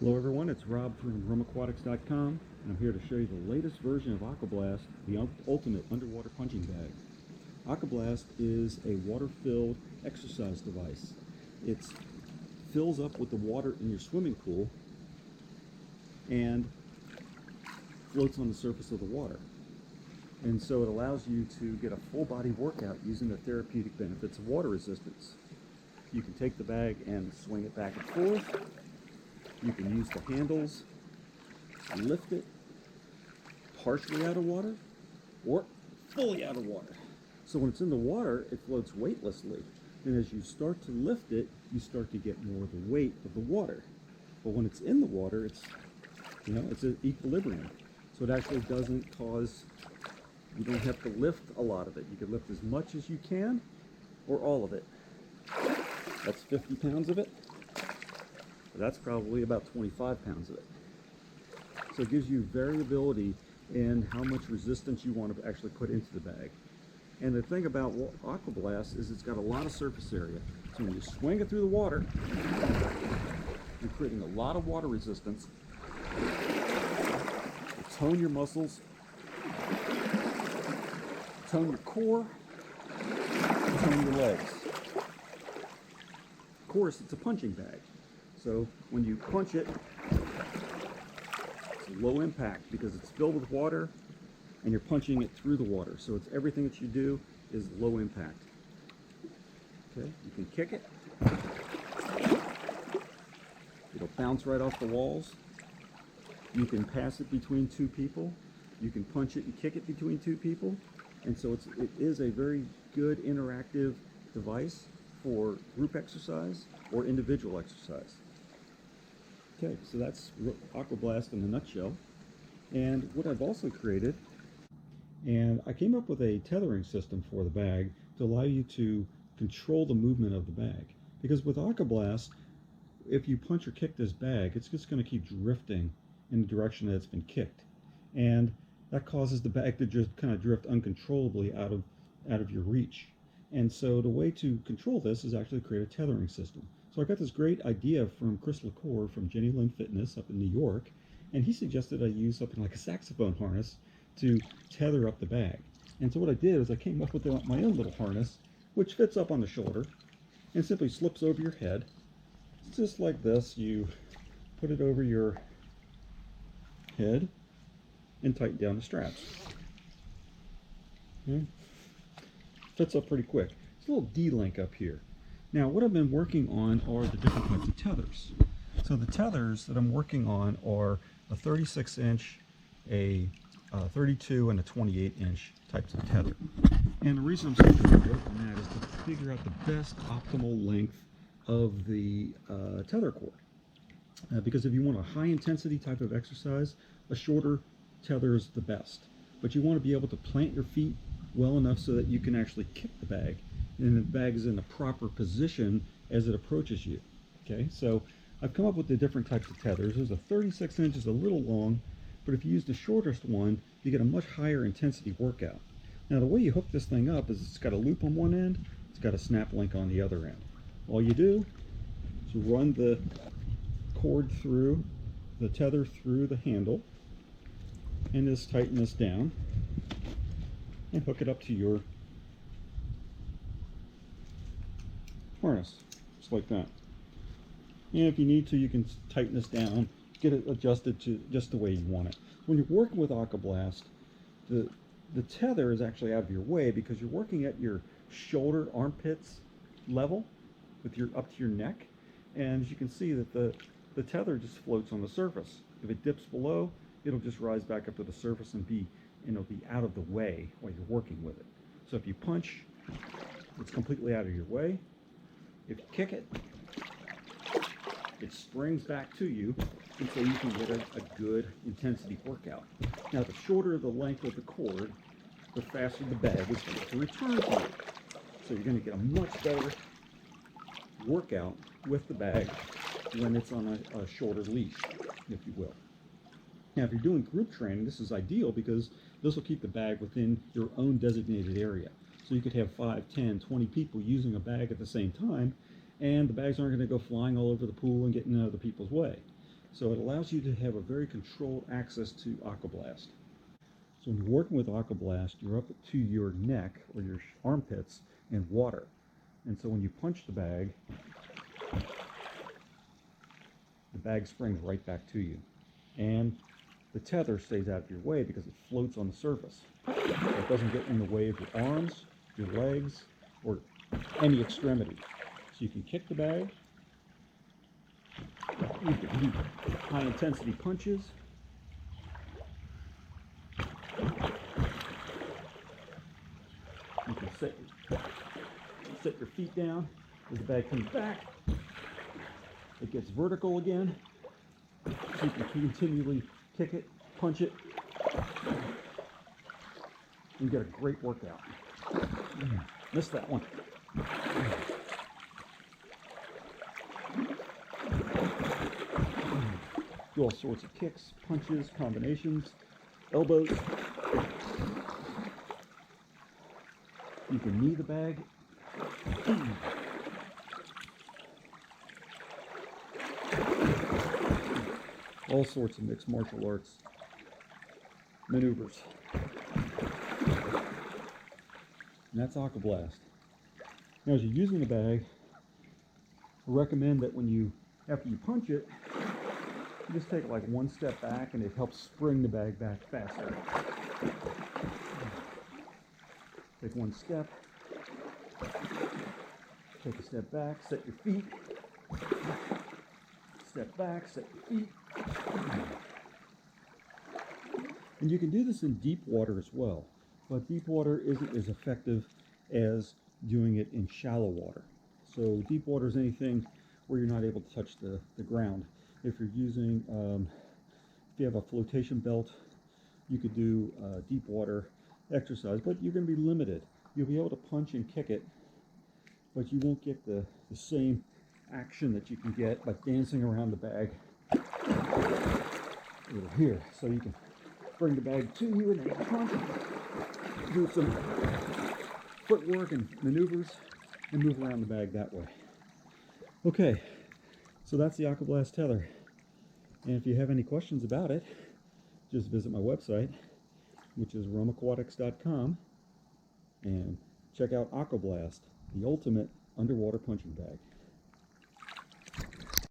Hello everyone, it's Rob from RoomAquatics.com, and I'm here to show you the latest version of AquaBLAST, the ultimate underwater punching bag. AquaBLAST is a water-filled exercise device. It fills up with the water in your swimming pool and floats on the surface of the water. And so it allows you to get a full body workout using the therapeutic benefits of water resistance. You can take the bag and swing it back and forth. You can use the handles, lift it partially out of water or fully out of water. So when it's in the water, it floats weightlessly. And as you start to lift it, you start to get more of the weight of the water. But when it's in the water, it's at equilibrium. So it actually doesn't cause, you don't have to lift a lot of it. You can lift as much as you can or all of it. That's 50 pounds of it. That's probably about 25 pounds of it. So it gives you variability in how much resistance you want to actually put into the bag. And the thing about AquaBLAST is it's got a lot of surface area. So when you swing it through the water, you're creating a lot of water resistance. You tone your muscles, tone your core, tone your legs. Of course, it's a punching bag. So when you punch it, it's low impact because it's filled with water and you're punching it through the water. So it's everything that you do is low impact. Okay, you can kick it. It'll bounce right off the walls. You can pass it between two people. You can punch it and kick it between two people. And so it is a very good interactive device for group exercise or individual exercise. Okay, so that's AquaBLAST in a nutshell. And what I've also created, and I came up with a tethering system for the bag to allow you to control the movement of the bag. Because with AquaBLAST, if you punch or kick this bag, it's just going to keep drifting in the direction that it's been kicked. And that causes the bag to just kind of drift uncontrollably out of your reach. And so the way to control this is actually create a tethering system. So I got this great idea from Chris LaCour from Jenny Lynn Fitness up in New York, and he suggested I use something like a saxophone harness to tether up the bag. And so what I did is I came up with my own little harness, which fits up on the shoulder and simply slips over your head. It's just like this. You put it over your head and tighten down the straps. Okay. Fits up pretty quick. There's a little D-link up here. Now what I've been working on are the different types of tethers. So the tethers that I'm working on are a 36-inch, a 32, and a 28-inch types of tether. And the reason I'm starting to work on that is to figure out the best optimal length of the tether cord. Because if you want a high-intensity type of exercise, a shorter tether is the best. But you want to be able to plant your feet well enough so that you can actually kick the bag, and the bag is in the proper position as it approaches you. Okay, so I've come up with the different types of tethers. There's a 36 inches, a little long, but if you use the shortest one, you get a much higher intensity workout. Now the way you hook this thing up is it's got a loop on one end, it's got a snap link on the other end. All you do is run the cord through, the tether through the handle, and just tighten this down and hook it up to your harness, just like that. And if you need to, you can tighten this down, get it adjusted to just the way you want it. When you're working with AquaBLAST, the tether is actually out of your way because you're working at your shoulder, armpits level, with your up to your neck. And as you can see that the tether just floats on the surface. If it dips below, it'll just rise back up to the surface and it'll be out of the way while you're working with it. So if you punch, it's completely out of your way. If you kick it, it springs back to you, and so you can get a good intensity workout. Now, the shorter the length of the cord, the faster the bag is going to return to you. So you're going to get a much better workout with the bag when it's on a shorter leash, if you will. Now, if you're doing group training, this is ideal because this will keep the bag within your own designated area. So you could have 5, 10, 20 people using a bag at the same time, and the bags aren't going to go flying all over the pool and get in other people's way. So it allows you to have a very controlled access to AquaBLAST. So when you're working with AquaBLAST, you're up to your neck or your armpits in water. And so when you punch the bag springs right back to you. And the tether stays out of your way because it floats on the surface. So it doesn't get in the way of your arms, your legs, or any extremity. So you can kick the bag, you can do high intensity punches, you can set your feet down as the bag comes back. It gets vertical again, so you can continually kick it, punch it, and get a great workout. Missed that one. Do all sorts of kicks, punches, combinations, elbows. You can knee the bag. All sorts of mixed martial arts maneuvers. And that's AquaBLAST. Now, as you're using the bag, I recommend that after you punch it, you just take like one step back, and it helps spring the bag back faster. Take one step, take a step back, set your feet, step back, set your feet. And you can do this in deep water as well, but deep water isn't as effective as doing it in shallow water. So deep water is anything where you're not able to touch the ground. If you're using, if you have a flotation belt, you could do deep water exercise, but you're going to be limited. You'll be able to punch and kick it, but you won't get the same action that you can get by dancing around the bag over here. So you can bring the bag to you and then punch, do some footwork and maneuvers, and move around the bag that way. Okay, so that's the AquaBLAST tether. And if you have any questions about it, just visit my website, which is aquatics.com, and check out AquaBLAST, the ultimate underwater punching bag.